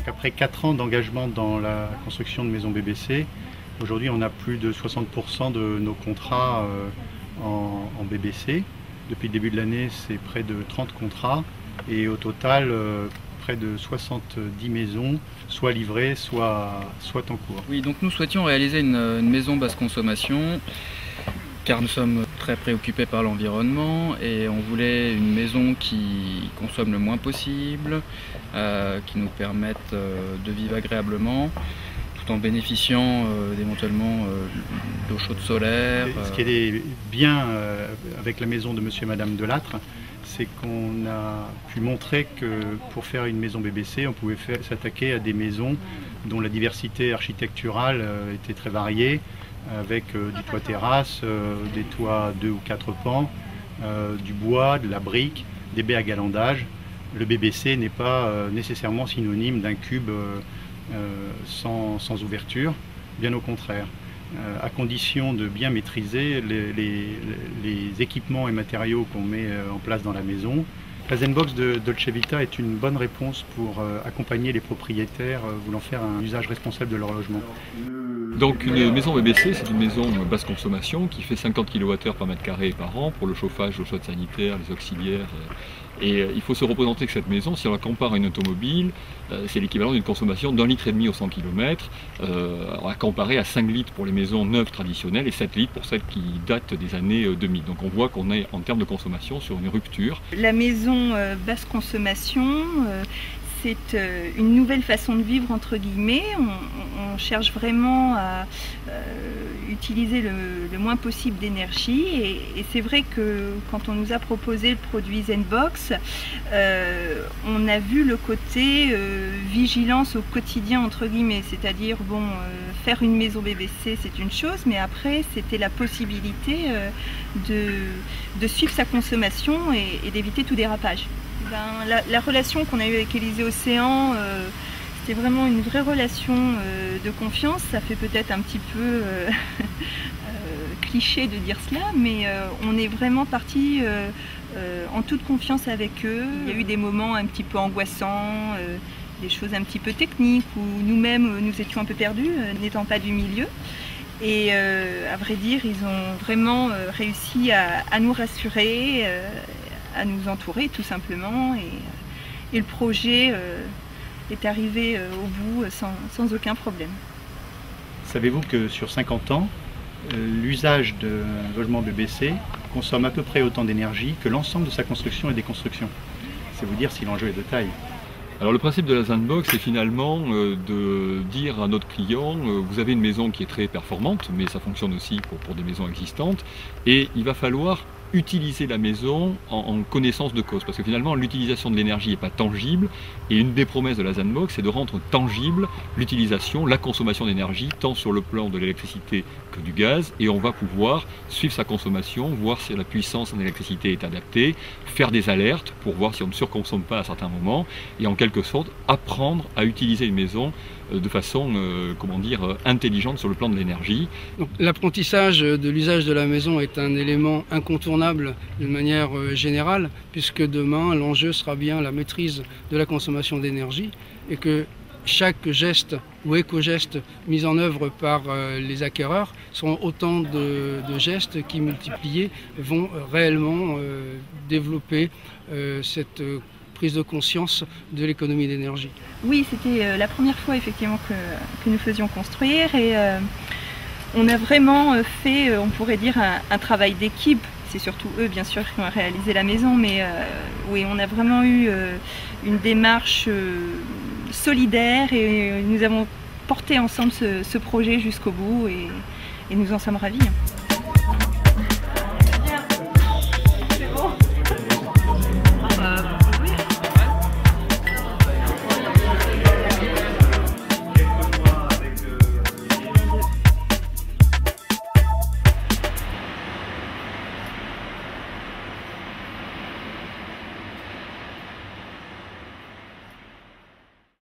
après 4 ans d'engagement dans la construction de maisons BBC, aujourd'hui on a plus de 60% de nos contrats en BBC. Depuis le début de l'année, c'est près de 30 contrats et au total, près de 70 maisons, soit livrées, soit en cours. Oui, donc nous souhaitions réaliser une maison basse consommation, car nous sommes très préoccupés par l'environnement et on voulait une maison qui consomme le moins possible, qui nous permette de vivre agréablement, tout en bénéficiant éventuellement d'eau chaude solaire. Ce qui est bien avec la maison de monsieur et madame Delattre, c'est qu'on a pu montrer que pour faire une maison BBC, on pouvait s'attaquer à des maisons dont la diversité architecturale était très variée, avec du toit terrasse, des toits 2 ou 4 pans, du bois, de la brique, des baies à galandage. Le BBC n'est pas nécessairement synonyme d'un cube sans ouverture, bien au contraire. À condition de bien maîtriser les équipements et matériaux qu'on met en place dans la maison. La Zenbox de Dolce Vita est une bonne réponse pour accompagner les propriétaires voulant faire un usage responsable de leur logement. Donc une maison BBC, c'est une maison basse consommation qui fait 50 kWh par mètre carré par an pour le chauffage, l'eau chaude sanitaire, les auxiliaires. Et il faut se représenter que cette maison, si on la compare à une automobile, c'est l'équivalent d'une consommation d'1,5 litre au 100 km, à comparer à 5 litres pour les maisons neuves traditionnelles et 7 litres pour celles qui datent des années 2000. Donc on voit qu'on est en termes de consommation sur une rupture. La maison basse consommation, c'est une nouvelle façon de vivre entre guillemets. On cherche vraiment à utiliser le moins possible d'énergie et c'est vrai que quand on nous a proposé le produit Zenbox, on a vu le côté vigilance au quotidien entre guillemets, c'est-à-dire bon, faire une maison BBC c'est une chose, mais après c'était la possibilité de suivre sa consommation et d'éviter tout dérapage. La relation qu'on a eue avec Élysée Océan, c'était vraiment une vraie relation de confiance. Ça fait peut-être un petit peu cliché de dire cela, mais on est vraiment parti en toute confiance avec eux. Il y a eu des moments un petit peu angoissants, des choses un petit peu techniques où nous-mêmes nous étions un peu perdus, n'étant pas du milieu. Et à vrai dire, ils ont vraiment réussi à nous rassurer, à nous entourer tout simplement et le projet est arrivé au bout sans aucun problème. Savez-vous que sur 50 ans, l'usage d'un logement BBC consomme à peu près autant d'énergie que l'ensemble de sa construction et des constructions? C'est vous dire si l'enjeu est de taille. Alors le principe de la Zenbox, c'est finalement de dire à notre client, vous avez une maison qui est très performante, mais ça fonctionne aussi pour des maisons existantes, et il va falloir utiliser la maison en connaissance de cause, parce que finalement l'utilisation de l'énergie n'est pas tangible, et une des promesses de la Zenbox, c'est de rendre tangible l'utilisation, la consommation d'énergie, tant sur le plan de l'électricité que du gaz, et on va pouvoir suivre sa consommation, voir si la puissance en électricité est adaptée, faire des alertes pour voir si on ne surconsomme pas à certains moments, et en quelque sorte apprendre à utiliser une maison de façon intelligente sur le plan de l'énergie. L'apprentissage de l'usage de la maison est un élément incontournable d'une manière générale, puisque demain l'enjeu sera bien la maîtrise de la consommation d'énergie et que chaque geste ou éco-geste mis en œuvre par les acquéreurs sont autant de gestes qui multipliés vont réellement développer cette prise de conscience de l'économie d'énergie. Oui, c'était la première fois effectivement que nous faisions construire et on a vraiment fait, on pourrait dire, un travail d'équipe. C'est surtout eux bien sûr qui ont réalisé la maison, mais oui, on a vraiment eu une démarche solidaire et nous avons porté ensemble ce projet jusqu'au bout et nous en sommes ravis.